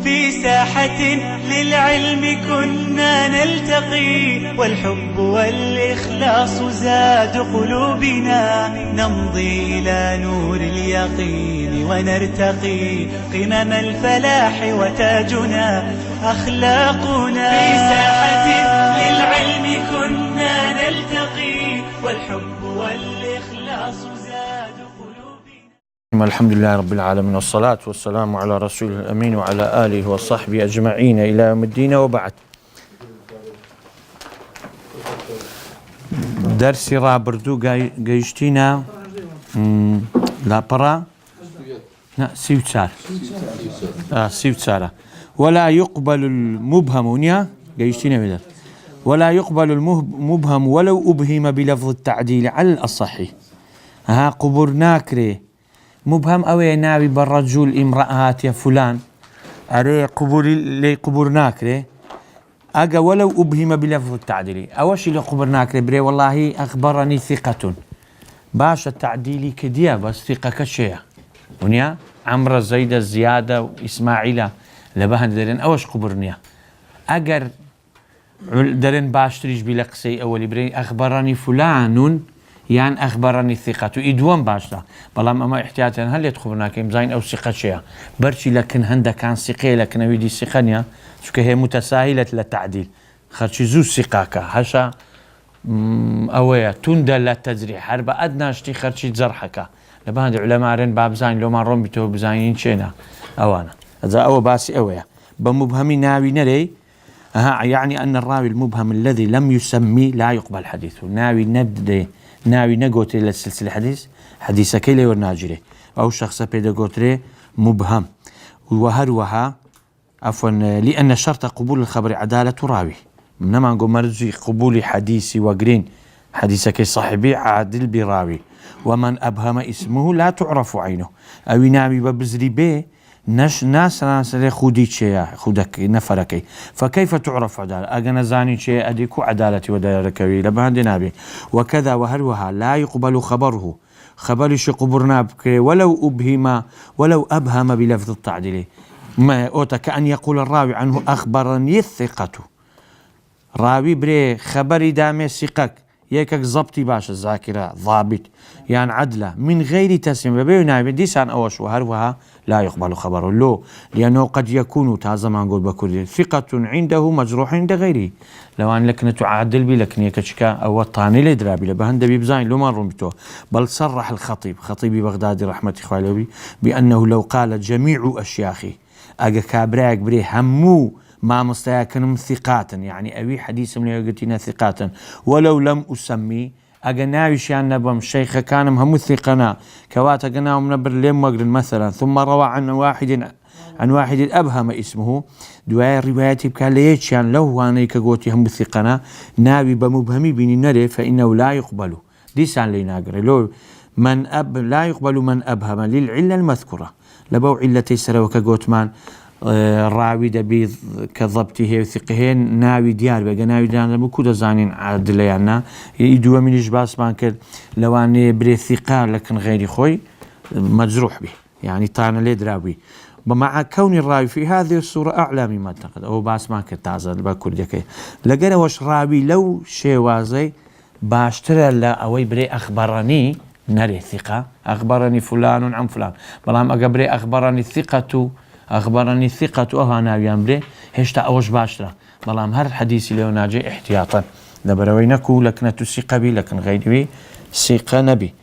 في ساحة للعلم كنا نلتقي، والحب والإخلاص زاد قلوبنا، نمضي إلى نور اليقين ونرتقي قمم الفلاح وتاجنا أخلاقنا. في ساحة للعلم كنا نلتقي، والحب والإخلاص زاد قلوبنا. الحمد لله رب العالمين، والصلاة والسلام على رسوله الأمين وعلى آله وصحبه أجمعين إلى يوم الدين. وبعد، درسي رابردو قيشتينا لا برا سيوتسار سيوتسارة. ولا يقبل المبهم قيشتينا بدر، ولا يقبل المبهم ولو أبهم بلفظ التعديل على الأصحي. ها قبر ناكري مبهم أوي ناوي بالرجل امرأة يا فلان أري قبور لي قبور ناكري أجا ولو أبهم بلفظ التعديل. أوش اللي قبور ناكري بري والله أخبرني ثقة باش التعديلي كديا بس ثقة كشيء ونيا عمرو زيد زيادة وإسماعيل لبهن درين أوش قبرنيا أجر درين باش تريج بلقسي أولي بري أخبرني فلان يعني أخبرني الثقة إدوان باشا بلام أما احتياطا هل يدخلنا كيم زين أو ثقة شيء برشي، لكن هندا كان ثقة لكن ويدي ثقة شو هي متساهلة للتعديل خرشي زو ثقة هشا أويا تندى لا تزري حرب أدنى اشتي خرشي زرحك لبهند علماء رين باب زين لو ما روم بتو بزين شينا أوانا هذا أو باسي أويا بمبهمي ناوي نري يعني أن الراوي المبهم الذي لم يسمي لا يقبل حديثه. ناوي ندي ناوي نقوتري للسلسلة حديث كيلي والناجري أو شخص بيدا قوتري مبهم. وهروها عفوا لأن شرط قبول الخبر عدالة راوي، منما نقول مرزي قبول حديثي وقرين حديث كي صاحبي عادل براوي، ومن أبهم اسمه لا تعرف عينه أو ناوي ببزري بيه ناس خودي شيء خودك نفرك، فكيف تعرف عدالة؟ أجن زاني شيء أديكو عدالتي وداركوي لبهند نابي. وكذا وهروها لا يقبل خبره خبر شي قبرنا بك ولو أبهم بلفظ التعديل. ما أوتا كأن يقول الراوي عنه أخبرني الثقة، راوي بري خبري دامي ثقك يكك زبطي باش الذاكرة ضابط يعني عدلة من غير تسمية بينا بديسان أوش. وهروها لا يقبل خبره له لأنه قد يكون تازا ما نقول بكل ثقة عنده مجروح عند غيره. لو أن لكنة تعدل بي لكن يكشكا أو الطاني لدرابي لبهند بيبزاين لو ما رمته. بل صرح الخطيب خطيب بغداد رحمة إخوالي بأنه لو قال جميع أشياخي أجا كابراك بري همو ما مستيقن ثقات يعني أبي حديث من يقتنا ثقات ولو لم أسمي أجناوي شان نبم الشيخ كان هم ثقنا كوات أجناهم نبر لم وقرن مثلا ثم روى عن واحد أبهم اسمه دواء الروايات بكاليت شان لو أنا كقوتي هم ثقنا ناوي بمبهمي بين نري فإنه لا يقبل ديسان ليناقر لو لا يقبل من أبهم للعلة المذكورة لبو علتي سروك قوتمان راوي دبي كضبطه وثقهين ناوي ديار بقى ناوي ديار لما كودا زانين عادل يعني يدوا من إجباس بانكر لو أني بري ثقة لكن غير خوي مجروح به يعني طعنا ليه دراوي. ومع كون الراوي في هذه الصورة أعلى مما اعتقد أو باس ما كنت تعزل بكل دكي لقنا وش راوي لو شيء وازي باشترى لا أوي بري أخبرني نري ثقة أخبرني فلان عن فلان بلام أقبري أخبرني الثقة أهانا بيامري هشتا أوش باشرة بلام هر حديثي لو ناجي احتياطا لبروينكو لكنة الثقة بي لكن غيري ثقة نبي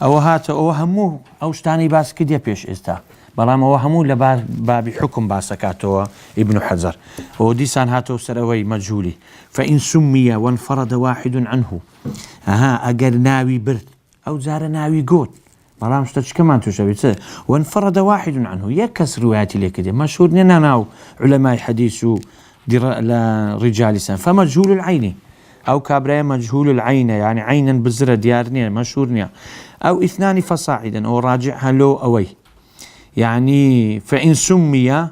أو هاتا أو همو أوش تاني باس كديا بيش إستا بلام أو همو لبابي حكم باسكاتو ابن حجر وديسان هاتو سروي مجهولي فإن سمي وانفرد واحد عنه أجر ناوي برد أو زار ناوي قوت بلام شتاش كمان تشابه وانفرد واحد عنه يكس رواياتي لك دي مشهور ناو علماء حديث لرجال لسان فمجهول العين أو كابريا مجهول العين يعني عينا بزرة ديارنيا مشهورنيا أو اثنان فصاعدا أو راجعها لو أوي يعني فإن سمي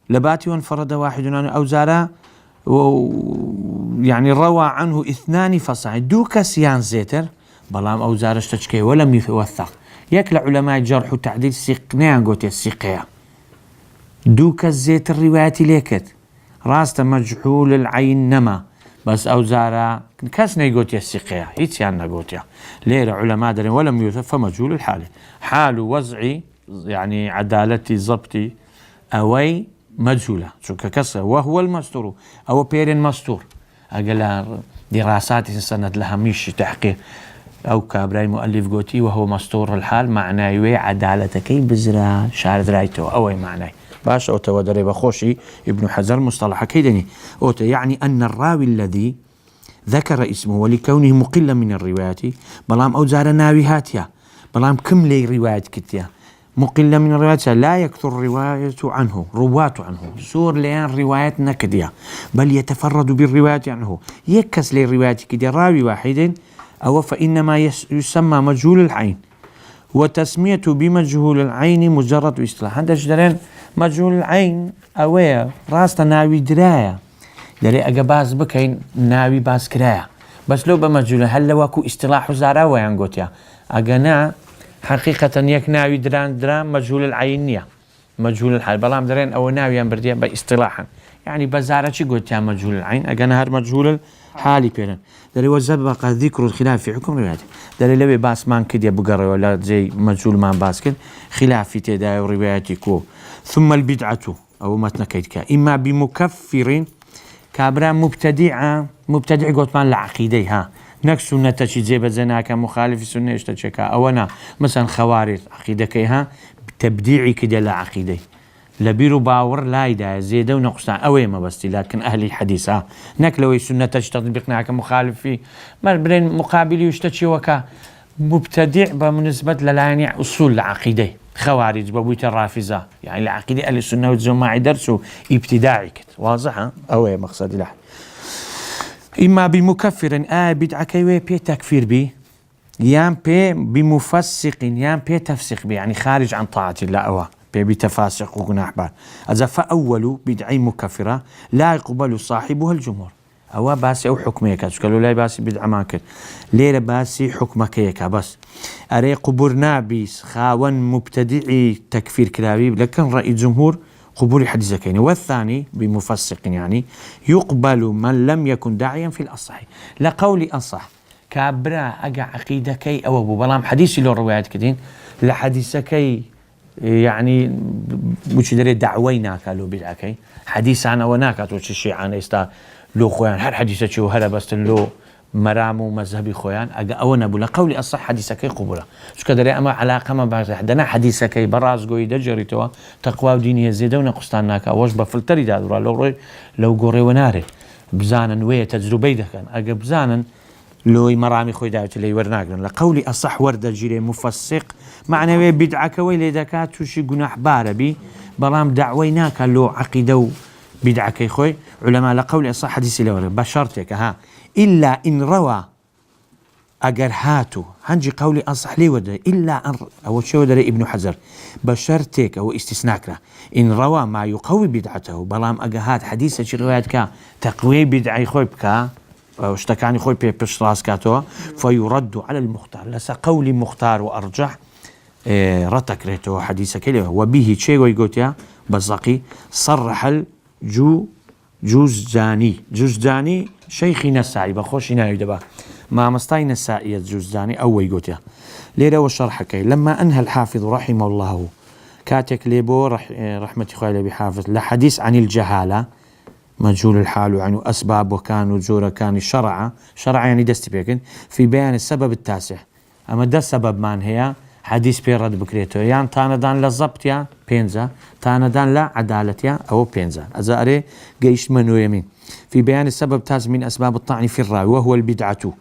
لباتي وانفرد واحد عنه أو زارا يعني روى عنه اثنان فصاعد دوكا سيان زيتر بلام أو زارش تشكي ولم يوثق يكل علماء جرح وتعديل سيقنيان قوتي السيقيا دوك الزيت الرواية ليكت راست مجهول العين نما بس أو زارا كاس نيقوتيا السقيا هيتيان نيقوتيا ليرة علماء درين ولم يوثف فمجهول الحال حال وضعي يعني عدالتي ضبطي أوي مجهولة شو كسر وهو المستور أو بيرين مستور أقل دراسات سند لها مش تحقيق أو كابراي مؤلف قوتي وهو مستور الحال معناه عدالتك بزرا شارد رايته أوي معناه باش أوتا ودري بخوشي ابن حجر مصطلح كيدني أوتا يعني أن الراوي الذي ذكر اسمه ولكونه مقلا من الروايات بلام أو زار ناويهاتيا بلام كم لي رواية كتيا مقلا من الروايات لا يكثر الرواية عنه رواة عنه سور ليان روايات نكديا بل يتفرد بالرواية عنه يكس لي رواية كديا راوي واحد أو فإنما يسمى مجهول العين وتسميته بمجهول العين مجرد اصطلاح هذا جدران مجهول العين أويا راست ناوي دراية دري أجاباز بكين ناوي باس كراية بس لو بمجهول هل لواكو اصطلاح زارا وين قوتيا أجنا حقيقة يك ناوي دران مجهول العين نيا مجهول الحال بلام درين أو ناوي برديا باصطلاحا يعني بزارة شي قوتيا مجهول العين أجنا هر مجهول الحالي بيرن دري وسبق ذكر الخلاف في حكم روايته دري لبي باس مان كدي بقرا ولا زي مجهول مان باس كد خلاف في تدا روايتكو ثم البدعة أو متن كيدك إما بمكفر كابرا مبتدع قلت مان العقيدة ها نك سنة تشي زي بزناك مخالف السنة اشتشكا أو أنا مثلا خوارج عقيدة كيها تبديعي كده العقيدة لبيرو باور لا يدا زيادة ونقصنا أوي ما بس لكن أهل الحديث نك لو السنة تطبيقنا كمخالف في ما برين مقابل يشتشي وكا مبتدع بمناسبة للاني أصول العقيدة خوارج بابويت الرافزة يعني العقيدة أهل السنة والجماعة درسوا ابتداعي كده واضح أوي مقصد له إما بمكفر بدعة كيوي بي تكفير بي يام بي بمفسق يام بي تفسق بي يعني خارج عن طاعة الله أوه بتفاسق وجناح بعد إذا فأول بدعي مكفرة لا يقبل صاحبها الجمهور أو باسي أو حكمك قالوا لا باسي بدعة ماكر ليه باسي حكمك بس أري قبرنا بيس خاون مبتدعي تكفير كلابي لكن رأي الجمهور قبول حديثكين والثاني بمفسق يعني يقبل من لم يكن داعيا في الأصح لقول أصح كابرا أجا عقيدكي أو أبو بلام حديثي لو روايات كدين لحديثكي يعني مش دري دعويناك لو بدعكي حديث عن وناك توش الشيء عن استا لو خوان هر حديثه شو هذا بس لو مرامو مذهبي خوان اجا اونا بلا قولي اصح حديثك قبوله شو كدري اما علاقه ما بعد حدنا حديثك براز قوي دجريتوا تقوى دينيه زيدونا قستاناك واش بفلتري دادرا لو غوري وناري بزانا ويه تجربه ده كان اجا بزانا لو مرامي خوي داوت لي ورناقن لقولي اصح ورد الجيري مفسق معنى بدعك ويلي دكات وشي جناح باربي برام دعويناك لو عقيده بدعك خوي علماء لقولي اصح حديث لي بشرتك ها الا ان روى اجر هاتو هنجي قولي اصح لي ود الا ان او شو ودري ابن حجر بشرتك او استثناك ان روى ما يقوي بدعته برام اجهات حديث شي روايتك تقوي بدعي خوي بك واشتكاني خوي بيبش راس كاتوا فيرد على المختار لسا قولي مختار وارجح رتك ريتو حديثك له وبه شيء ويقولتيا بزقي صرح جوزجاني شيخنا السعي بخوشنا يدبا ما مستين السعي الجوزجاني او ويقولتيا ليرا والشرح كي لما انهى الحافظ رحمه الله كاتك ليبو رحمة خوالي بحافظ لحديث عن الجهالة مجهول الحال وعنه أسباب وكان وجور كان شرع يعني دست بيكن في بيان السبب التاسع أما ده السبب مان هي حديث بيرد بكريتو يعني تاندان للضبط يا بينزا تاندان لا عدالة يا أو بينزا أزاري جيش منو يمين في بيان السبب التاسع من أسباب الطعن في الراوي وهو البدعة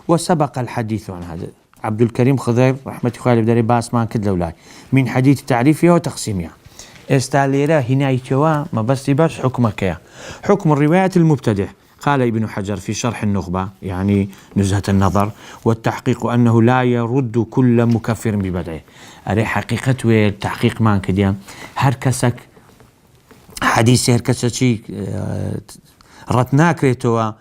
وسبق الحديث عن هذا عبد الكريم خضير رحمة الله بدري باس مان كدلولاي من حديث تعريفها وتقسيمها استاليرا هنا يتوا ما بس يباش حكمك يا حكم الرواية المبتدع قال ابن حجر في شرح النخبة يعني نزهة النظر والتحقيق أنه لا يرد كل مكفر ببدعه أري حقيقة والتحقيق مان كديان هركسك حديث هركسك رتناك ريتوا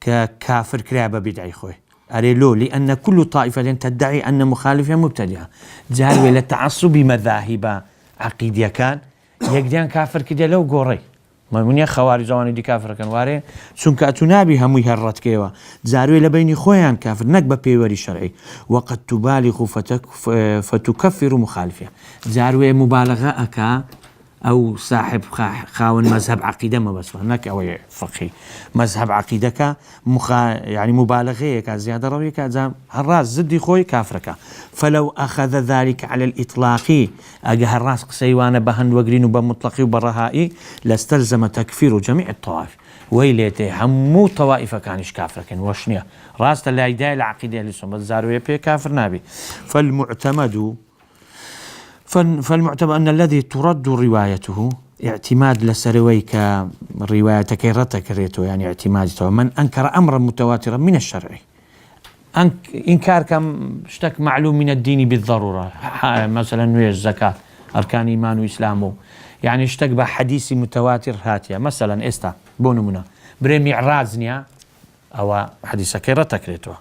ككافر كرابة بدعي خوي أري لو لأن كل طائفة تدعي أن مخالفها مبتدعة جهل ولا تعصب مذاهب عقيدة كان یەکدیان کافر کردێ لەو گۆڕەی مەمونیە خەواریجەوانی دی کافرەکەن وارێ چونکە ئەتونابی هەمووی هەرڕەتکەوە جاروێ لە بینی خۆیان کافر نەک بە پێوەری شەرعی وەقد تبالغ فتكفر مخالفه جاروێ مبالغە ئەکا ئەو صاحب خاون مذهب عقیدە مەبەستە نەک ئەوەی فقهی مذهب عقیدەکە يعني مبالغەیەکە زیادە ڕەویەکە جام هەڕاست زدی خۆی کافرەکە فلو أخذ ذلك على الإطلاق ئەگە هەڕاست قسەی وانە بە هەندوەگرین و بە مطلقی و بە ڕەهایی لاستلزم تكفير جميع الطوائف ويلێتێ هەموو تەوائفەکانیش کافرەکەن وەش نییە ڕاستە لایدای لە عقیدە لیسۆن بە زاروێ پێ کافر نابی فالمعتمد أن الذي ترد روايته اعتماد لسرويك روايتك رتكريته يعني اعتمادته من أنكر أمرا متواترا من الشرع إنكار كم اشتك معلوم من الدين بالضرورة مثلا ويش زكاة أركان إيمان وإسلامه يعني اشتك بحديث متواتر هاتيا مثلا استا بونمنا بري معراضنيا أو حديثك رتكريته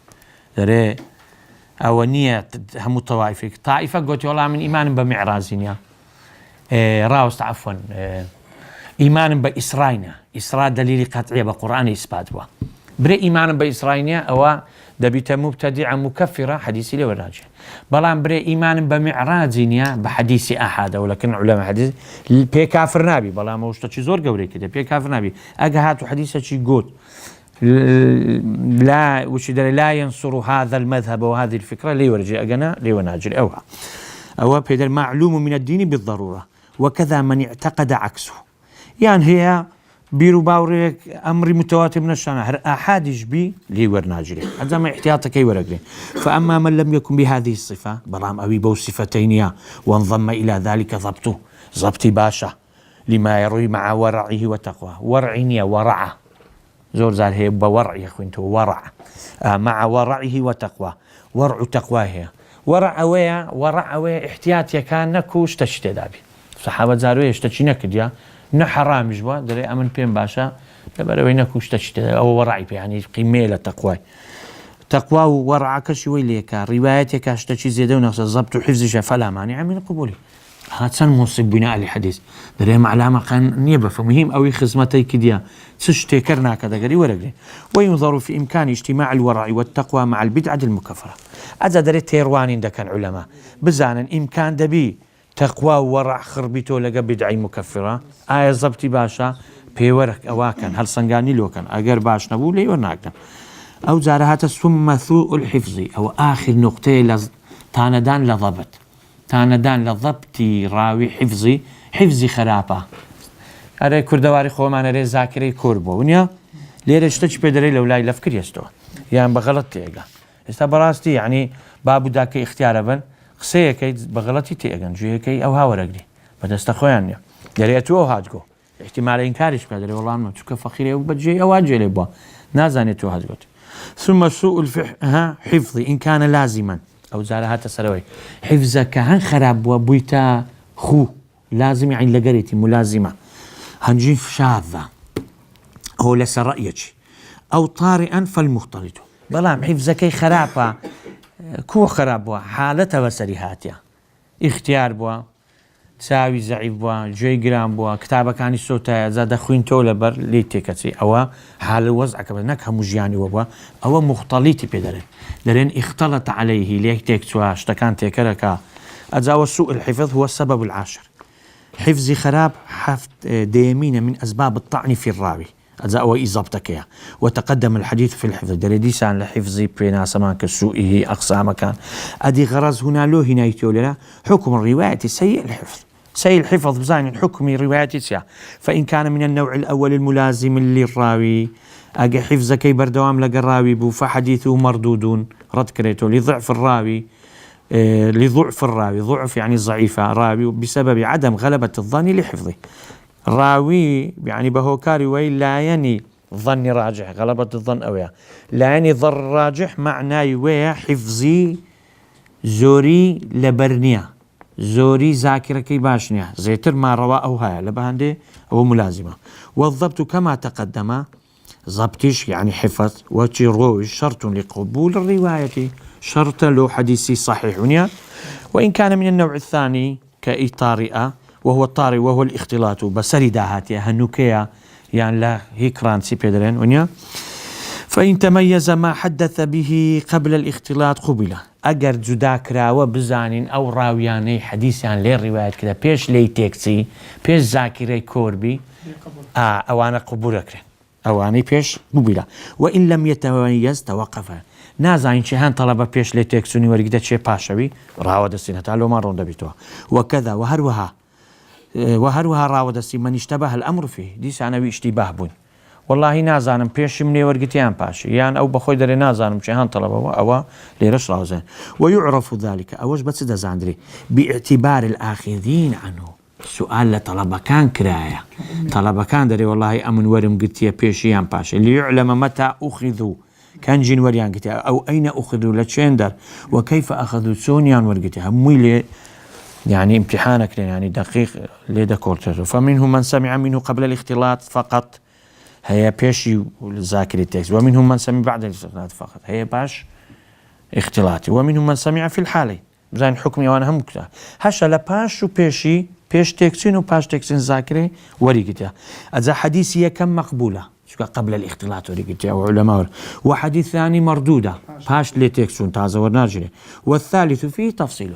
دري أو نية هم طوائفك طائفة قلت والله من إيمان بمعراضنيا راوست عفوا إيمان بإسرائيل إسراء دليل قطعي بقرآن إثبات بوا بري إيمان بإسرائيل أو دبيت مبتدعة مكفرة حديثي لي وراجع بلان بري إيمان بمعراضنيا بحديث أحد ولكن علماء حديث بي كافر نابي بلان موشتا چي زور قولي كده بي كافر نابي أقا هاتو حديثة چي قوت لا ينصر هذا المذهب وهذه الفكرة لي ورجي أقنا لي وناجل أو بيدر معلوم من الدين بالضرورة وكذا من اعتقد عكسه يعني هي بيرو باوريك أمر متواتر من الشانع أحادش بي لي ورناجل هذا ما احتياطك ورقلي فأما من لم يكن بهذه الصفة برام أبي بو صفتين وانضم إلى ذلك ضبطي باشا لما يروي مع ورعه وتقوى ورعني ورعه زور زال هي بورع يا اخوي انتو ورع مع ورعه وتقوى ورع تقوى هي ورع اويا احتياط كان نكوش تشتي دابي صحابه زارو اشتشي نكديا نحرام جوا دري امن بين باشا دبر نكوش تشتي او ورعي يعني قيمه لتقوى تقوى وورعك شوي ليك روايتك اشتشي زياده ونقص الضبط وحفظ فلا مانع من قبوله هاتسن منصب بناء الحديث دريم علامة كان نيبة فمهم أوي خزمتي كديا تشتكرنا كذا قري ورقلي وينظر في إمكان اجتماع الورع والتقوى مع البدعة المكفرة أذا دريت تيروان عندك العلماء بزانا إمكان دبي تقوى وورع خربيتو لقى بدعي مكفرة آية زبطي باشا بيورك أواكن هل صنقاني لو كان أقر باش نبو لي وناكن أو زارهات ثم ثوء الحفظ أو آخر نقطة تاندان لضبط تاندان لضبط راوي حفظي خرابة أري كردواري خوما أنا ري ذاكري كوربو ونيا ليرش تش بدري لو لا يلفكر يستو يعني بغلط تيجا استبراستي يعني بابو داك اختيار بن خسيه كي بغلطي تيجا جوي كي أو هاورقلي بدست خواني دريتو هاجو احتمال إنكارش بدري والله ما تشوف فخيري وبجي أو أجي لبوا نازانيتو هاجو ثم سوء حفظي إن كان لازما أو زارها تسروي حفظك عن خراب وبيتا خو لازم يعني لقريتي ملازمة هنجيف شاذة هو لس رأيك أو طارئا فالمختلط بلام حفظك خرابة كو خراب حالته وسريهاتيا اختيار بوا تساوي زعيف بوا جوي جرام بوا كتابك عن الصوت زاد خوين تولبر لي تيكتي أو حال وضعك بنك همجياني وبوا أو مختلطي بدرن درين اختلط عليه ليك تيكتوا اشتكان تيكركا أجاو سوء الحفظ هو السبب العاشر حفظ خراب حفظ ديمين من أسباب الطعن في الراوي أجاو إضابتك وتقدم الحديث في الحفظ دريديس عن الحفظ بين سمان كسوئه أقصى مكان أدي غرض هنا له هنا يتولى حكم الرواية سيء الحفظ سيء الحفظ بزين حكم رواية فإن كان من النوع الأول الملازم للراوي أجا حفظك بردوام لقى الراوي بو فحديثه مردود رد كريته لضعف الراوي ضعف يعني ضعيفة راوي بسبب عدم غلبة الظن لحفظه راوي يعني بهوكاري وي لا يعني ظن راجح غلبة الظن أويا لا يعني ظن راجح معناه ويا حفظي زوري لبرنيا زوري ذاكرة كي باشنيا زيتر ما رواه هاي لبهندي هو ملازمة والضبط كما تقدم ضبطش يعني حفظ وتروي شرط لقبول الرواية شرط له حديثي صحيح وإن كان من النوع الثاني كإطارئة وهو الطارئ وهو الاختلاط بسري داهاتي هنوكيا يعني لا هيكران سي بيدرين ونيا. فإن تميز ما حدث به قبل الاختلاط قبله. أجر جداك راوة بزانين أو راوياني حديث عن لي الروايات كذا بيش لي تكسي بيش ذاكري كوربي أو أنا قبولك أو أنا بيش قبله. وإن لم يتميز توقف. نازعين شهان طلبة بيش لي تكسوني ورقدت شيء باشوي راوة دستين تعالوا ما رون دبيتوها وكذا وهروها راوة دستين من اشتبه الأمر فيه دي سعنوي اشتباه بون والله نازانم بيش مني ورقتيان باشي يعني أو بخوي دري نازانم شهان طلبة أو ليرش راوزين. ويعرف ذلك أوش بس ده زاندري باعتبار الآخذين عنه. سؤال لطلبة كان كراية طلبة كان دري والله أمن ورم قلتيا بيشيان باشي ليعلم متى أخذوا كان جين وريان قلتيا أو أين أخذوا لتشندر وكيف أخذوا سونيان ورقتيا مويلي يعني امتحانك يعني دقيق ليدا كورتر. فمنهم من سمع منه قبل الاختلاط فقط هي بيشي ذاكر التكست ومنهم من سمع بعد الاختلاط فقط هي باش اختلاطي ومنهم من سمع في الحالة بزين حكمي وانا هم كده هشا لباش وبيشي بيش تكسين وباش تكسين ذاكري وريقتها. إذا حديثية كم مقبولة شو قبل الاختلاط وريقتها وعلماء وحديث ثاني مردودة باش لي تكسون تازة ورناجري. والثالث فيه تفصيل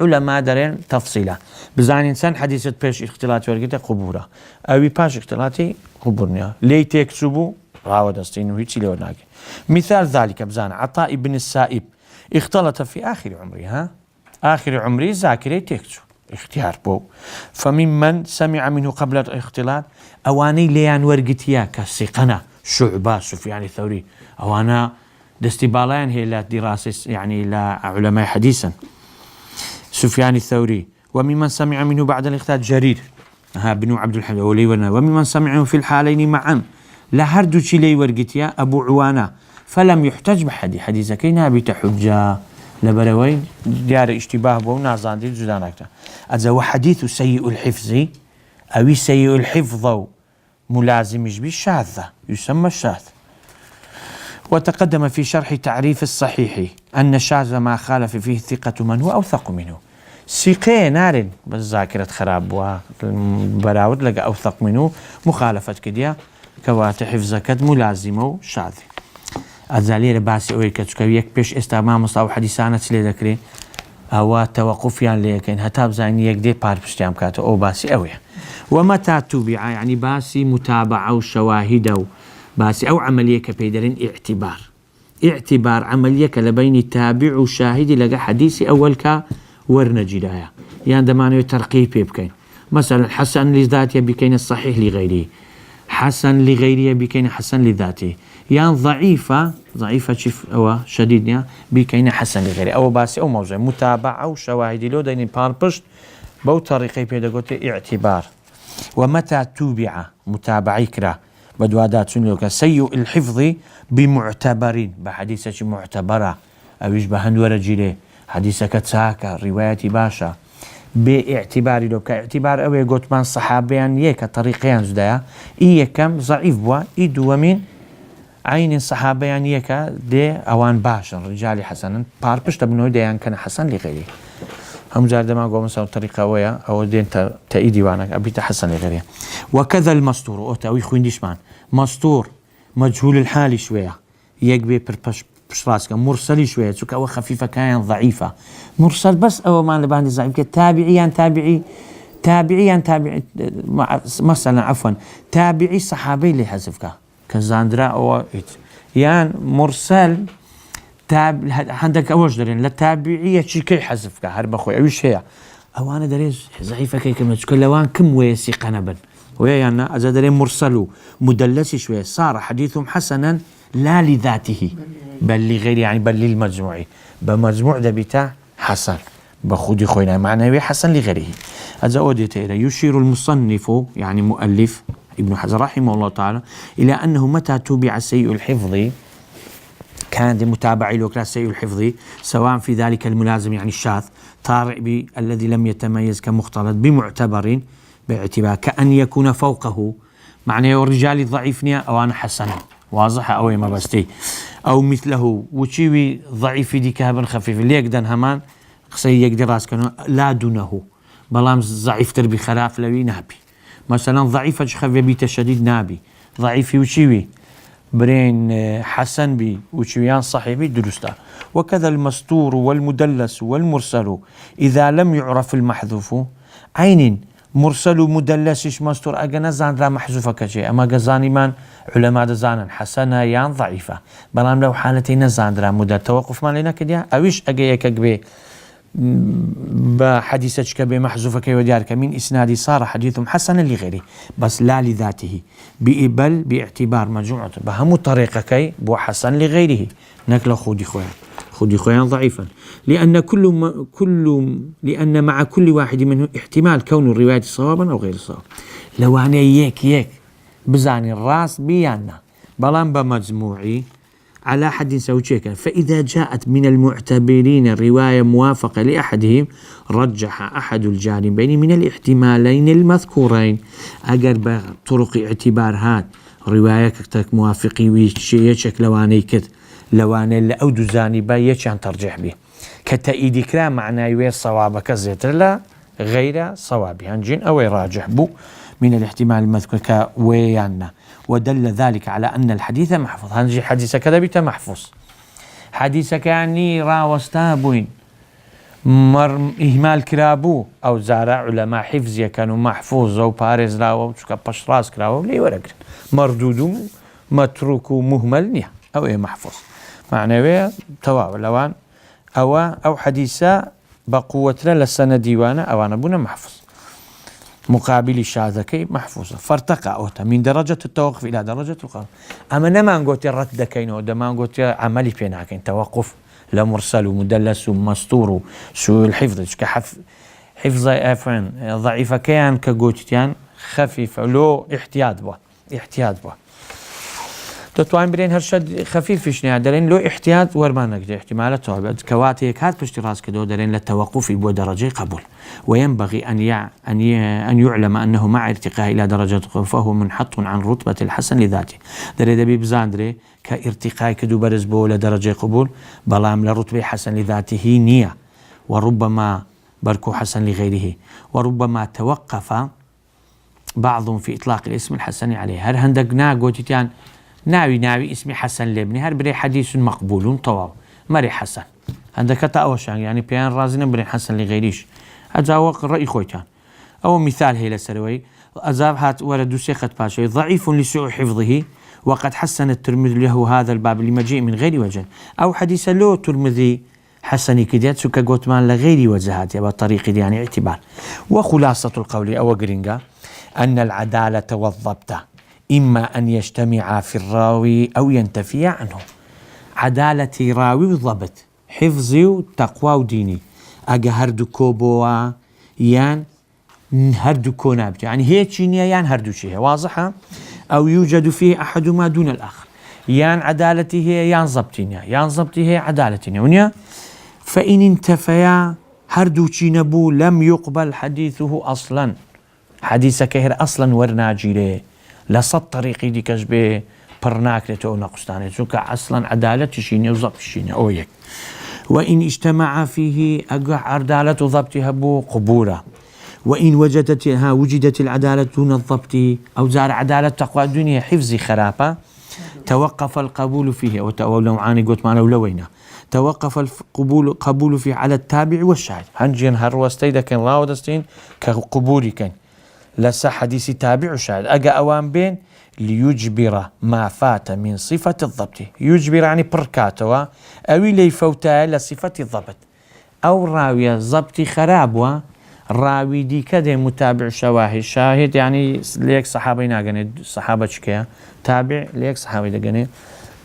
علماء دارين تفصيله بزين إنسان حديثة بيش اختلاط ورقتها قبورة أو باش اختلاطي قبورنيا لي تكسبوا راوة دستين وهيتي لي ورناجي. مثال ذلك بزان عطاء بن السائب اختلط في آخر عمره آخر عمره ذاكري تكسو اختيار بو. فممن سمع منه قبل الاختلاط أواني ليان ورقتيا كالسقنة شعبة سفيان الثوري أوانا دستبالان هي لا دراسة يعني لا علماء حديثا سفيان الثوري. وممن سمع منه بعد الاختلاط جرير بن عبد الحميد وممن سمعه في الحالين معا لا هردو لي ورقتيا أبو عوانة فلم يحتج حديثك نابت حجة لبروي ديار اشتباه بو نازان دي جدانكتا. أذا وحديث سيء الحفظ أو سيء الحفظ ملازم بالشاذة يسمى الشاذ. وتقدم في شرح تعريف الصحيح أن الشاذ ما خالف فيه الثقة من هو أوثق منه. سيقين نار بس ذاكرة خراب وبراود لقى أوثق منه مخالفة كديا كوات حفظك ملازمه شاذ. أزالير باسي أوي كتشكويك بيش استعمام مصاو حديثانة سلي ذكري أو توقفيان ليكين هتاب زاني يك دي بار بشتيام كاتو أو باسي أوي. ومتى تبع يعني باسي متابعة وشواهد باسي أو عملية كبيدرين اعتبار عملية لبين التابع وشاهد لقى حديثي أول كا ورنجلايا يعني دمانو ترقيب بكين مثلا حسن لذاته بكين الصحيح لغيره حسن لغيره بكين حسن لذاته يعني ضعيفة شف أو شديدة بكين حسن لغيره أو باسي أو موضوع متابعة وشواهد لو دين باربشت بو طريقي بيداغوتي اعتبار. ومتى توبع متابعي كرا بدوادات سنلوك سيء الحفظ بمعتبرين بحديثة معتبرة أو يشبه ورجله حديثك تساكا رواية باشا باعتبار لو كاعتبار أو يقول من صحابيان يكا طريقيان زدايا كم ضعيف بوا دو من عين صحابيان يكا دي أوان باشا رجالي حسنا باربش تبنو ديان كان حسن لغيره هم جار دما قوم سو طريقة ويا أو دين تأيدي وانك أبي تحسن لغيره. وكذا المستور أو تأوي خوينديش مان مستور مجهول الحال شوية يكبي برشراسك مرسل شوية تشوك أو خفيفة كان ضعيفة مرسل بس أو ما لبان ضعيف تابعي مثلا عفوا تابعي صحابي اللي حذفك كزاندرا أو يعني مرسل عندك أوش درين للتابعية شيء حذفك هرب أخوي أوش هي أو أنا دريز ضعيفة كي كم تقول لوان كم ويسي قنبا ويا يعني إذا درين مرسلوا مدلس شوية صار حديثهم حسنا لا لذاته بل لغير يعني بل للمجموعي بمجموع ده بتاع حسن بخودي خوينا معناه حسن لغيره. هذا أوديت إلى يشير المصنف يعني مؤلف ابن حجر رحمه الله تعالى إلى أنه متى تبع سيء الحفظ كان متابع له سيء الحفظ سواء في ذلك الملازم يعني الشاذ طارئ الذي لم يتميز كمختلط بمعتبر باعتبار كأن يكون فوقه معناه الرجال الضعيفنيا أو أنا حسن واضحة أو ما بستي أو مثله وشيوي ضعيف دي كهبا خفيف اللي يقدر همان قصي يقدر راس كانوا لا دونه بلام ضعيف تربي خلاف لوي نابي مثلا ضعيف خفي بيت شديد نابي ضعيف وشيوي برين حسن بي وشويان صحيح بي درستا. وكذا المستور والمدلس والمرسل إذا لم يعرف المحذوف عين مرسل مدلسش مستور أجا زان را محذوفة كشيء أما جزاني من علماء زانا حسنة يان ضعيفة بلام لو حالتين زان را مدة توقف ما لنا كده أويش أجا يكجبي بحديثك كبي محذوفة كي وديارك من إسنادي صار حديث حسن لغيره بس لا لذاته بل باعتبار مجموعة بهم طريقة كي بو حسن لغيره نكلا خودي خويا ضعيفا لأن مع كل واحد منه احتمال كون الرواية صوابا أو غير صواب لو أنا يك بزاني الراس بيانا بلان بمجموعي على حد سوتشيكا فإذا جاءت من المعتبرين رواية موافقة لأحدهم رجح أحد الجانبين من الاحتمالين المذكورين أجر بطرق اعتبار هات رواية كتك موافقي ويشيك لواني كت لواني اللي أودو جانبا يشان ترجح به كتأييد كلام معناه يوير صوابك زيتر لا غير صوابي هنجين أو راجح بو من الاحتمال المذكور كويانا ودل ذلك على أن الحديث محفوظ هنجي حديث كذا بيت محفوظ حديثك يعني راوستابوين إهمال كرابو أو زارع علماء حفظية كانوا محفوظ أو بارز راو شكا بشراس كراو ليه ورقر مردود متروك مهمل نيا أو إيه محفوظ معنى تواو لوان أو حديثة بقوة لسنة ديوانة أو أنا بنا محفوظ مقابل الشاذكي محفوظة فارتقى أوتا من درجة التوقف إلى درجة القبول أما نما نقول الرد كين ودما نقول عملي بيناكين توقف لا مرسل ومدلس ومستور سوء الحفظ حفظ أفن ضعيفة كان كجوتيان خفيف لو احتياط به تتوان برين هرشد خفيف شنو دارين لو احتياط ورمانك احتمالات بعد كواتي كات باشتراس كدو دارين للتوقف بدرجة قبول وينبغي أن يعلم أنه مع ارتقاء إلى درجة قبول فهو منحط عن رتبة الحسن لذاته داري دبي بزاندري كارتقاء كدو برز بو لدرجة قبول بلام لرتبة حسن لذاته نية وربما بركو حسن لغيره وربما توقف بعضهم في إطلاق الاسم الحسن عليه هر هندقنا قوتيان ناوي اسمي حسن لابني هر بري حديث مقبول طواب مري حسن عندك تأوشان يعني بيان رازنا بري حسن لغيريش أجاوق الرأي خويتان أو مثال هي لسروي أزاب هات ورد شيخة باشي ضعيف لسوء حفظه وقد حسن الترمذي له هذا الباب لمجيء من غير وجه أو حديث له ترمذي حسني كديات سكا قوتمان لغير وجهات يبقى طريق يعني اعتبار وخلاصة القول أو قرنقا أن العدالة والضبط إما أن يجتمع في الراوي أو ينتفي عنه عدالة راوي وضبط حفظي وتقوى وديني أجا هردو كوبوا يان هردو كونابت يعني هي تشينيا يان هردو شيء واضحة أو يوجد فيه أحدهما دون الآخر يان عدالتي هي يان ضبطينيا يان ضبطي هي عدالتينيا ونيا فإن انتفيا هردو تشينبو لم يقبل حديثه أصلا حديثك هر أصلا ورناجيله لصد طريقي دي كجبه برناك لتو نقصتاني سوكا أصلا عدالة شيني وضبط شيني أو يك وإن اجتمع فيه أقع عدالة ضبطها بو قبولا وإن وجدت العدالة دون الضبط أو زار عدالة تقوى الدنيا حفظ خرافة توقف القبول فيه أو نوعاني قلت معنا ولوينا توقف القبول فيه على التابع والشاهد هنجين هروستي دا كان راودستين كقبولي كان لسا حديث تابع وشاهد أجا أوان بين ليجبر ما فات من صفة الضبط يجبر يعني بركاتوا أو ليفوتا لصفة الضبط أو راوية ضبط خراب راوي دي كده متابع شاهد يعني ليك صحابي ناقني صحابة شكيا تابع ليك صحابي دقني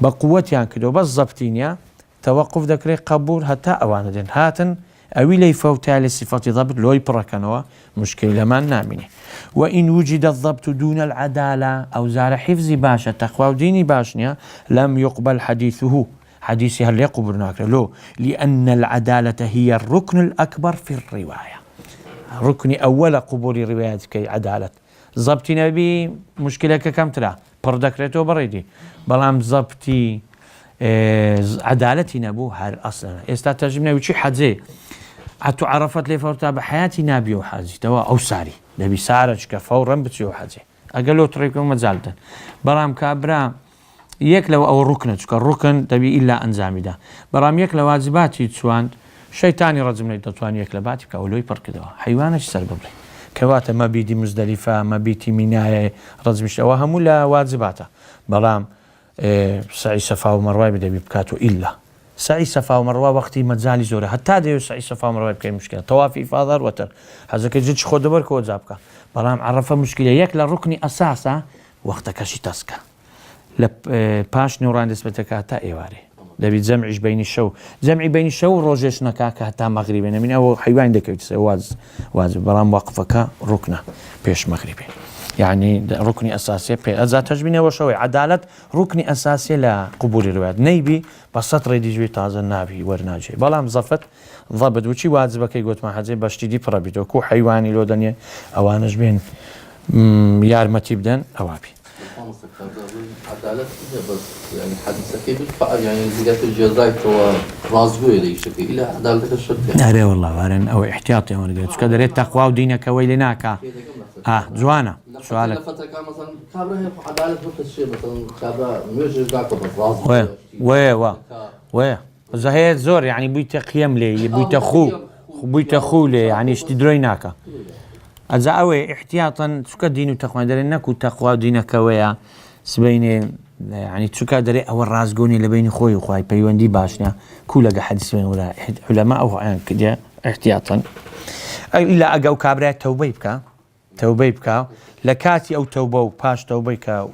بقوة يعني كده بس ضبطين توقف ذكري قبول حتى أوان دين هاتن أو ليفوتا لصفة ضبط لو يبركنوا مشكلة ما نامني وإن وجد الضبط دون العدالة أو زار حفظ باشا تقوى وديني باشنيا لم يقبل حديثه حديثها اللي يقبلناك له لأن العدالة هي الركن الأكبر في الرواية ركن أول قبول روايتك عدالة ضبط نبي مشكلة كم ترى بردكريتو بريدي بلام ضبطي عدالتي نبو هر أصلا استاتجمنا وشي حدزي عتو عرفت لي فورتا بحياتي نابي وحاجي توا أو ساري نبي سارج كفورا بتسي وحاجي أقلو طريقكم مزالتا برام كابرا يكلو أو الركن الركن تبي إلا أنزامي ده برام يكلو واجباتي تسوان شيطاني رزم لي تسوان يكلو باتي كأولوي بركدوا حيوانش سر قبلي كواتا ما بيدي مزدلفة ما بيتي مناية رزمش أوهم ولا واجباته برام سعي صفا ومروة بدأ بكاتو إلا سعي صفا ومروة وقتي متزالي زوري حتى ديو سعي صفا ومروة بكاي مشكلة طوافي فاضر وتر هذا كجيتش خود برك وزابك برام عرفه مشكلة يكلا ركني أساسا وقتك شي تسكا باش نوران نسبتك حتى إيواري دبي جمعش بين الشو جمعي بين الشو روجش نكاك حتى مغربي من أو حيوان دك واز برام وقفك ركنه بيش مغربي يعني ركني أساسي إذا تجبينه وشوي عدالة ركني أساسي لقبول الروايات نيبي بسطر ديجوي تازه النابي ورناجي بلام زفت ضبط وشي واجبك يقول ما حد بس تدي بربيتو كو حيواني لو دنيا أوانج بين يارمتي بدن أوابي عدالة بس يعني حديثك بالفعل يعني زيادة الجزاء هو رازقوي لي شكل إلى عدالتك الشرطة. أري والله وارن أو احتياطي وانا قلت كذا ريت تقوى ودينك ويلناك. زوانا سؤالك. فترة كان مثلا كابره عدالة نفس الشيء مثلا كابره مش ذاك بس رازق. وين زهير زور يعني بيت قيم لي بيت أخو لي يعني اشتدريناك. أزاوي احتياطا سكا دين وتقوى درينك وتقوى دينك ويا سبيني يعني تسكا دري أو الرازقوني لبين خوي وخواي بيوندي باشنا كل حديث بين ولا علماء أو يعني كده احتياطا إلا أجاو كابرات توبي بكا لكاتي أو توبو باش توبي كا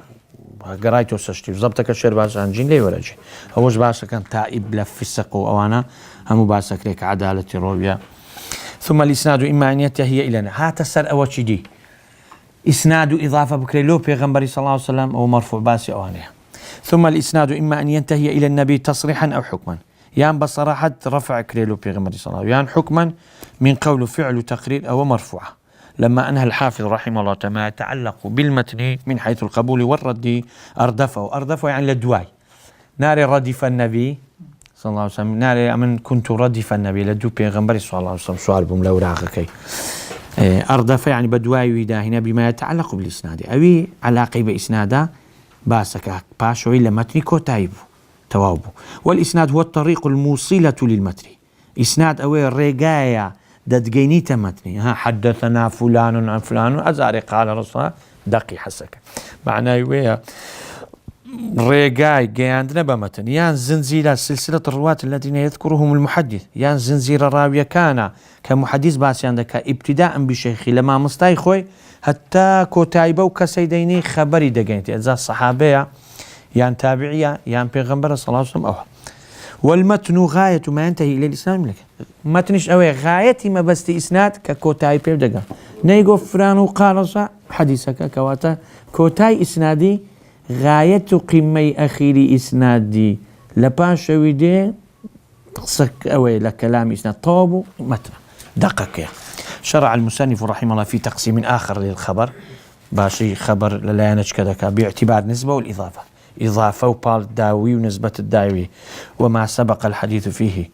قرايتو سشتي ضبطك الشر باش عنجين لي ولا شيء هوش باش كان تائب لفسق أو أنا هم باسك لك عدالة رويا ثم الإسناد إما أن ينتهي إلينا هات السر أول شيء دي إسناد إضافة بكريلو بيغمبري صلى الله عليه وسلم أو مرفوع باسي أوانيه ثم الإسناد إما أن ينتهي إلى النبي تصريحا أو حكما يان بصراحة رفع كريلو بيغمبري صلى الله عليه وسلم يان حكما من قول فعل تقرير أو مرفوعة لما أنهى الحافظ رحمه الله تعالى يتعلق بالمتن من حيث القبول والرد أردفه يعني لدواي ناري ردف النبي صلى الله عليه وسلم ناري أمن كنت ردف النبي لدو بيغمبري صلى الله عليه وسلم سؤال بملو راغكي أردف يعني بدواي ويداهنا بما يتعلق بالإسناد أوي علاقة بإسنادا باسك باشو إلا متن كوتايبو توابو والإسناد هو الطريق الموصلة للمتن إسناد أوي الرقاية دتجينيتا متني حدثنا فلان عن فلان أزاري قال رسول الله دقي حسك معناه ويا رجاي جاندنا بمتن يان زنزيرة سلسلة الرواة الذين يذكرهم المحدث يان زنزيرة راوية كان كمحدث باس عندك ابتداء بشيخي لما مستيخوي حتى كتايبه وكسيديني خبري دقينتي إذا الصحابية يان تابعية يان بيغمبر صلى الله عليه وسلم والمتن غاية ما ينتهي إلى الإسلام لك متنش أوي غايتي ما بس إسناد ككوتاي بيبدأ نيجو فرانو قارصة حديثك كواتا كوتاي إسنادي غاية قمي أخيري إسنادي لباش ويدي تقصك أوي لكلام إسناد طوبو متن دقق يا شرع المصنف رحمه الله في تقسيم آخر للخبر باشي خبر لا ينج كذا باعتبار نسبة والإضافة إضافة وبال الداوي ونسبة الداوي وما سبق الحديث فيه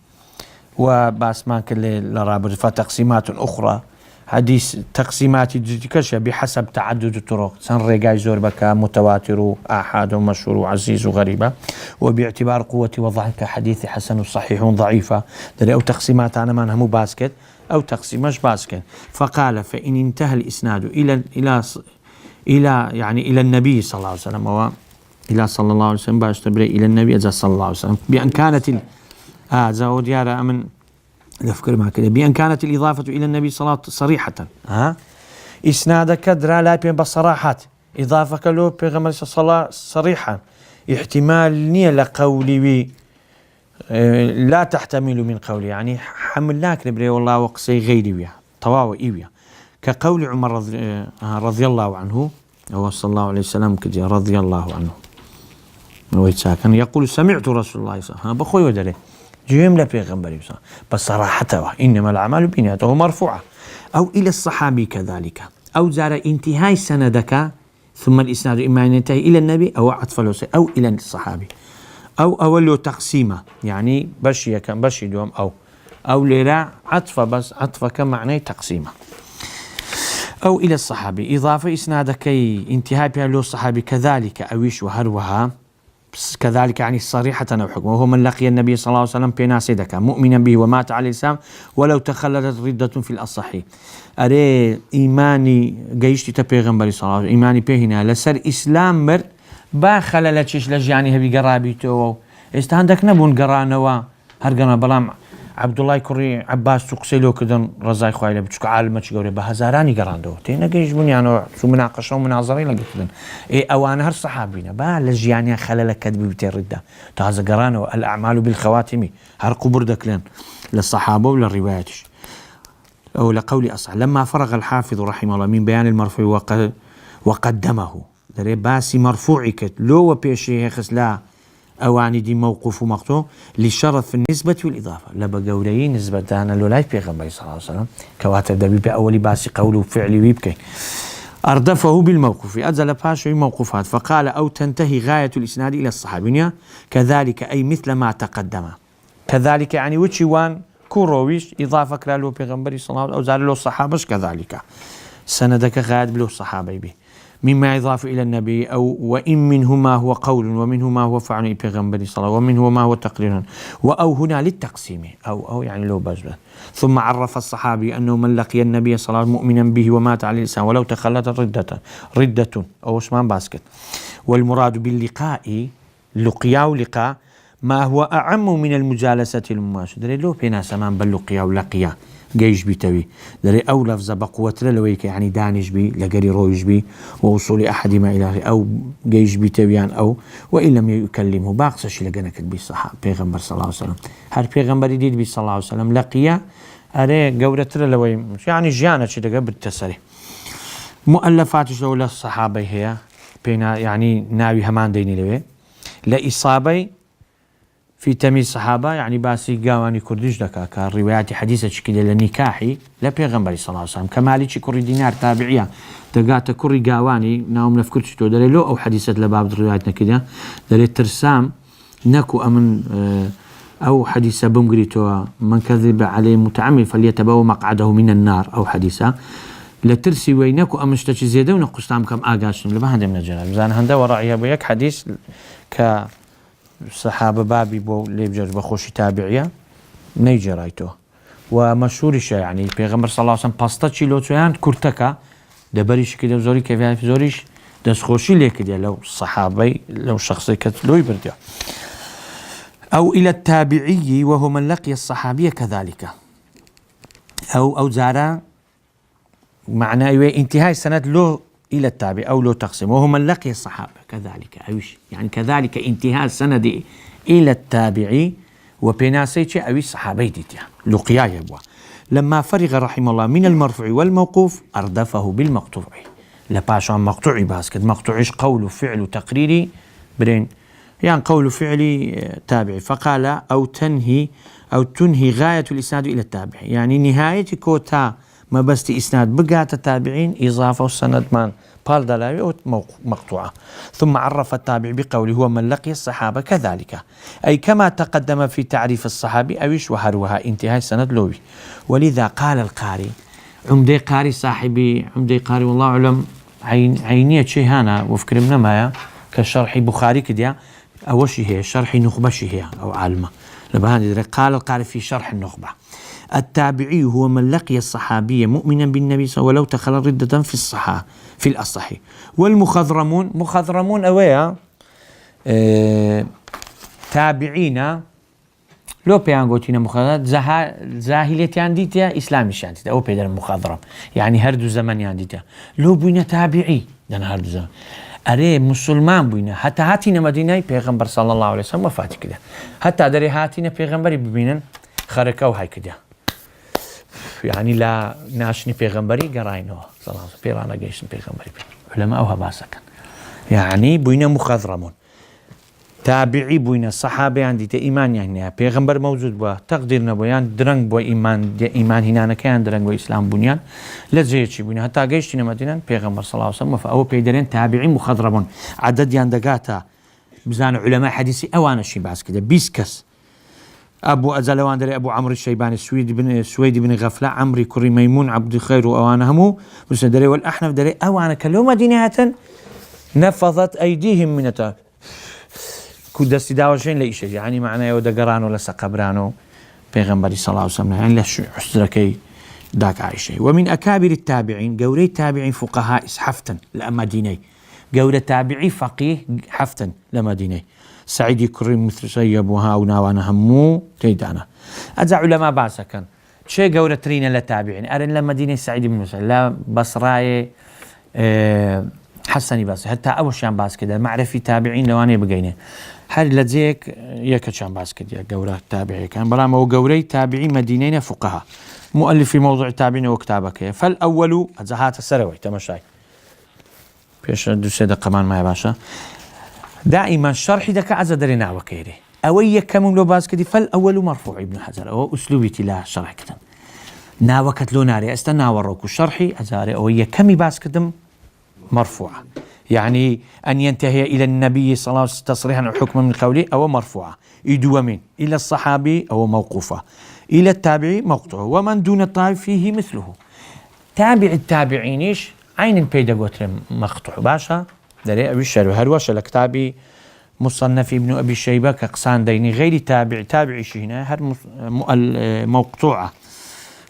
وباس ما كل لرابط فتقسيمات أخرى حديث تقسيمات كشة بحسب تعدد الطرق سن رجاي زور بك متواتر آحاد ومشهور وعزيز وغريبة وباعتبار قوة وضعك حديث حسن وصحيح ضعيفة أو تقسيمات أنا ما نهمو باسكت أو تقسيم مش باسكت فقال فإن انتهى الإسناد إلى النبي صلى الله عليه وسلم إلى صلى الله عليه وسلم باش تبرئ إلى النبي صلى الله عليه وسلم بأن كانت زود يارا أمن نفكر معك بأن كانت الإضافة إلى النبي صلى الله عليه وسلم صريحة إسنادك درا لا بين بصراحات إضافة له بيغمر صلى الله صريحا احتمال نية لقولي لا تحتمل من قولي يعني حملناك نبري والله وقسي غيري ويا طواوي إيويا كقول عمر رضي الله عنه هو صلى الله عليه وسلم كجي رضي الله عنه ويتساكن يقول سمعت رسول الله صلى الله عليه وسلم بخوي ودري جملة بيغمبري بصراحة إنما الأعمال بنياته مرفوعة أو إلى الصحابي كذلك أو زار انتهاء سندك ثم الإسناد إما أن ينتهي إلى النبي أو عطف له أو إلى الصحابي أو أول تقسيمة يعني بشي كان بشي دوم أو أو ليرا عطفة بس عطفة كمعنى تقسيمه أو إلى الصحابي إضافة إسنادك انتهاء بها له الصحابي كذلك أويش وهروها كذلك يعني صريحة أو حكم وهو من لقي النبي صلى الله عليه وسلم بين سيدك مؤمنا به ومات على الإسلام ولو تخلدت ردة في الأصحي أري إيماني جيشتي تبيغمبري صلى الله عليه وسلم إيماني بهنا لسر إسلام مر با خللتش لجاني هبي قرابيتو استهندك نبون قرانوا هرقنا بلام عبد الله كوري عباس تقسلو كدن رزاي خويله بتشك عالمه تشغوري بهزاراني قراندو تينا جيش بني يعني شو مناقشه ومناظره لقيتن اي او انا هر صحابينا با لجياني خلل كذب بترده تهز قرانو الاعمال بالخواتم هر قبردك لين للصحابه وللروايات او لقول اصح لما فرغ الحافظ رحمه الله من بيان المرفوع وقدمه دري باسي مرفوعك لو وبيشي خسلا أواني دي موقوف ومقطوع لشرف النسبة والإضافة لبقولي نسبة أنا لولاي بيغمبري صلى الله عليه وسلم كواتر دبي بأولي باسي قوله وفعلي ويبكي أردفه بالموقوف أنزل باشي موقوفات فقال أو تنتهي غاية الإسناد إلى الصحابية كذلك أي مثل ما تقدم كذلك يعني وشيوان كورويش إضافة كلالو بيغمبري صلى الله عليه وسلم أو زال له الصحابة كذلك سندك غاية بلو الصحابي به مما يضاف إلى النبي أو وإن منه ما هو قول ومنه ما هو فعل بيغمبري صلى الله عليه وسلم ومنه ما هو تقرير أو هنا للتقسيم أو يعني لو بجبه ثم عرف الصحابي أنه من لقي النبي صلى الله عليه وسلم مؤمنا به ومات على الإنسان ولو تخلت ردة أو اسمان باسكت والمراد باللقاء لقيا ولقاء ما هو أعم من المجالسة المباشرة لو بينا سمان باللقيا ولقيا جيش بيتوي دري أو لفظ بقوة لويك يعني دانش بي لقري رويش بي ووصول أحد ما إلى أو جيش بيتويان أو وإن لم يكلمه باقصش لقنك بالصحابة بيغمبر صلى الله عليه وسلم هل بيغمبر يديد بي صلى الله عليه وسلم لقيا أري قورة لوي يعني جيانة شدقة بالتسري مؤلفات شلو الصحابة هي بينا يعني ناوي همان ديني لوي لإصابي في تمييز الصحابة يعني باسي قاواني كرديش دكا كالروايات حديثة شكل للنكاحي لا بيغمبري صلى الله عليه وسلم كمالي كوري دينار تابعية تقاتا كوري قاواني ناوم نفكرش تو دلي لو أو حديثة لباب الرواياتنا كده دلي ترسام نكو أمن أو حديثة بمقريتو من كذب عليه متعمد فليتبوأ مقعده من النار أو حديثة لترسي وينكو أمشتش زيادة ونقصتام كم آقاشن لما هنده من الجناب زان هنده ورأيها بيك حديث صحابة بابي بو ليبجر بخوشي تابعية نيجي رايتو ومشهور شيء يعني بيغمبر صلى الله عليه وسلم باستاتشي لو تسويان كورتكا دبريش كده زوري كيف في زوريش دس خوشي ليه كده لو صحابي لو شخصي كتلو يبرديا أو إلى التابعي وهو من لقي الصحابية كذلك أو زارا معناه انتهاء السند له إلى التابع أو لو تقسم وهو من لقي الصحابة كذلك أويش يعني كذلك انتهاء السند إلى التابع وبناسيتش أوي الصحابي ديتيا لقيا يبوا لما فرغ رحمه الله من المرفوع والموقوف أردفه بالمقطوع لباشا مقطوعي باسكت مقطوعيش قول فعل تقريري برين يعني قول فعلي تابعي فقال أو تنهي غاية الإسناد إلى التابع يعني نهاية كوتا ما بس إسناد بقات التابعين إضافة والسند مان بال دلاوي أو مقطوعة ثم عرف التابع بقوله هو من لقي الصحابة كذلك أي كما تقدم في تعريف الصحابي أويش وهروها انتهاء السند لوي ولذا قال القاري عمدي قاري صاحبي عمدي قاري والله أعلم عينية شيء هانا وفكرمنا مايا كشرح بخاري كده أول شيء هي شرح نخبة شيء هي أو عالمة لبهان قال القاري في شرح النخبة التابعي هو من لقي الصحابية مؤمنا بالنبي صلى الله عليه وسلم ولو تخلى ردة في الأصح والمخضرمون مخضرمون أويا تابعين لو بيانغوتينا مخضرات زاهليتيان ديتيا إسلامي شانديتا أو بيدر مخضرم يعني هردو زمن يانديتا لو بينا تابعي دان هردو زمن أري مسلمان بينا حتى هاتينا مدينة بيغمبر صلى الله عليه وسلم وفاتي كده حتى دري هاتينا بيغمبري ببينن خركوا هاي كده يعني لا ناشني بيغمبري قراينه صلى الله عليه وسلم بيرانا جيشن بيغمبري علماء أوها باسكن يعني بينا مخضرمون تابعي بوينا الصحابة عندي إيمان يعني بيغمبر موجود بوا تقديرنا بويان درنگ بوا إيمان هنا كان درنگ بوا إسلام بنيان لزيتشي بوينا حتى جيشتنا مدينة بيغمبر صلى الله عليه وسلم فأو بيدرين تابعين مخضرمون عدد ياندقاتا بزان علماء حديثي أوانا شي باس كده بيسكس أبو أزلوان دري أبو عمرو الشيباني سويد بن غفلة عمري كري ميمون عبد الخير وأوانا همو مسند دري والأحنف دري أوانا كلو مدينة نفضت أيديهم من كود استداوشين لإيش يعني معناه يودقرانو لسقبرانو بيغمبري صلى الله عليه وسلم يعني لش حسركي داك عايشة. ومن أكابر التابعين قوري تابعين فقهاء حفتا لمدينة قوري تابعي فقيه حفتا لمدينة سعيد كريم مثل سيب وهاونا وانا همو تيدانا أجا علماء باسا كان شيء قوري ترين لتابعين أرن لمدينة سعيد بن مسعود لا بصراي حسني بس حتى أول شيء باس كده معرفي تابعين لو أنا بقينا هل لذيك يكشان باس كده قوري تابعي كان بلا ما هو قوري تابعي مدينين فقهاء مؤلف في موضوع التابعين وكتابك. فالأول أزهات السروي تمشي بيش دوسيدة كمان ما يباشا دائما شرح دك أزدرنا وكيره أوي كم لو باس كده. فالأول مرفوع ابن حجر أو أسلوبي تلا شرح كده ناوكت له ناري استنى وروك شرحي أزاري أوي كم باس كده مرفوعة يعني أن ينتهي إلى النبي صلى الله عليه وسلم تصريحا أو حكما من قوله أو مرفوعة يدوى من إلى الصحابي أو موقوفة إلى التابعي مقطوع ومن دون الطائف فيه مثله. تابع التابعينيش عين البيدا قوتر مقطوع باشا دري أبي الشرو هروش لكتابي مصنف ابن أبي شيبة كقسان ديني غير تابعي هنا هر موقطوعة.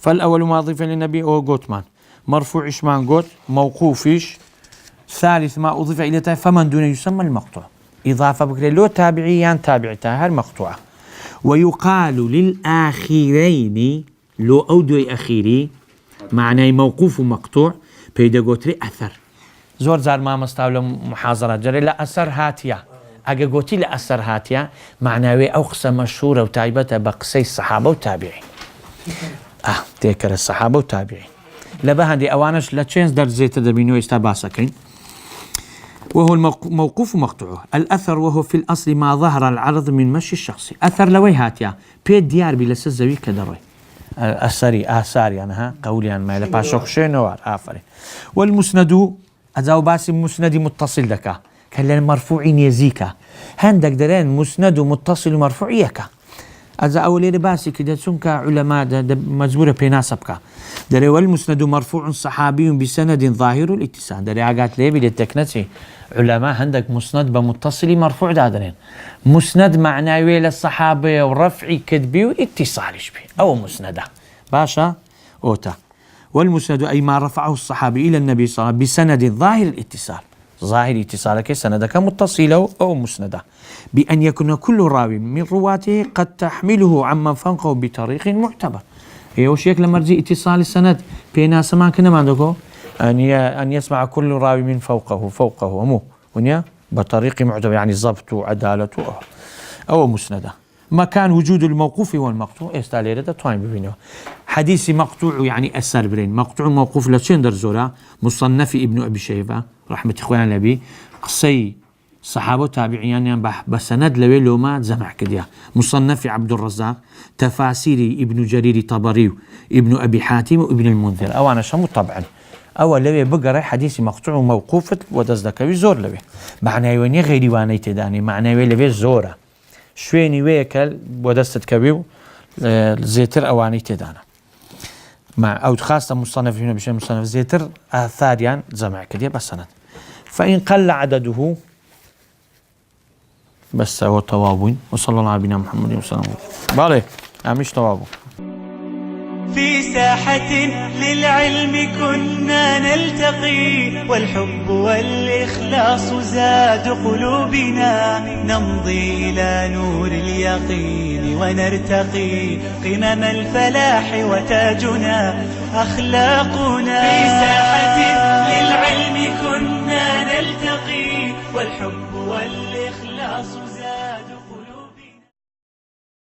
فالأول ما أضيف للنبي أو قوتمان مرفوع إشمان قوت موقوفيش. ثالث ما أضيف إلى تابع فمن دون يسمى المقطوع إضافة بكرة لو تابعيان تابعتها هر مقطوعة. ويقال للآخرين لو أودوي أخيري معناه موقوف ومقطوع بيدا قوتري أثر زور زار ما مستاولة محاضرة جري لا أثر هاتيا أجا قوتي لأثر هاتيا معناه أوقسة مشهورة وتعيبتها بقسي الصحابة وتابعين تذكر الصحابة وتابعين لبها دي أوانش لا تشينز در زيت دبينو استباسكين. وهو الموقوف مقطوع. الأثر وهو في الأصل ما ظهر العرض من مشي الشخصي. أثر لوي هاتيا بيد ديار بلا سزوي كدروي أثري آثار يعني ها قولي ما لا باشوكشين نوار آفري. والمسند أزاو باسي مسند متصل لك كلا مرفوعين يزيكا هندك درين مسند متصل مرفوع يكا أزا أولي باسي كده سنك علماء مزبورة بيناسبك دري. والمسند مرفوع صحابي بسند ظاهر الاتصال دري عقات ليه بالتكنتي علماء عندك مسند بمتصل مرفوع دادرين مسند معناه للصحابة ورفعي كذبي واتصالش به أو مسندة باشا أوتا. والمسند أي ما رفعه الصحابي إلى النبي صلى الله عليه وسلم بسند ظاهر الاتصال ظاهر اتصالك سندك متصله أو مسندة بأن يكون كل راوي من رواته قد تحمله عمن فوقه بطريق معتبر. هي وشيك لما رجي اتصال السند بينا سمع كنا ما عندكم أن يسمع كل راوي من فوقه مو ونيا بطريق معتبر يعني ضبط وعدالته أو مسندة. مكان وجود الموقوف والمقطوع استاليرة توين ببينه حديث مقطوع يعني أثر برين مقطوع موقوف لشندر زورا مصنف ابن أبي شيبة رحمة إخوان النبي قصي صحابة تابعين يعني بسند لوي لو ما زمع كديا مصنف عبد الرزاق تفاسير ابن جرير طبري ابن أبي حاتم وابن المنذر أو أنا شمو طبعا أول لوي بقرأ حديث مقطوع وموقوف ودزدكوي زور لوي معناه وين غيري واني تداني معناه لوي زورة شويني ويكل ودستت كبيو زيتر أواني تدانا مع أو خاصة مصنف هنا بشيء مصنف زيتر ثانيا زمع كديا بسند. فإن قل عدده بس هو توابون. وصلى الله على نبينا محمد وسلم بالي مش توابون. في ساحة للعلم كنا نلتقي والحب والإخلاص زاد قلوبنا نمضي إلى نور اليقين ونرتقي قمم الفلاح وتاجنا أخلاقنا. في ساحة للعلم كنا نلتقي والحب والإخلاص زاد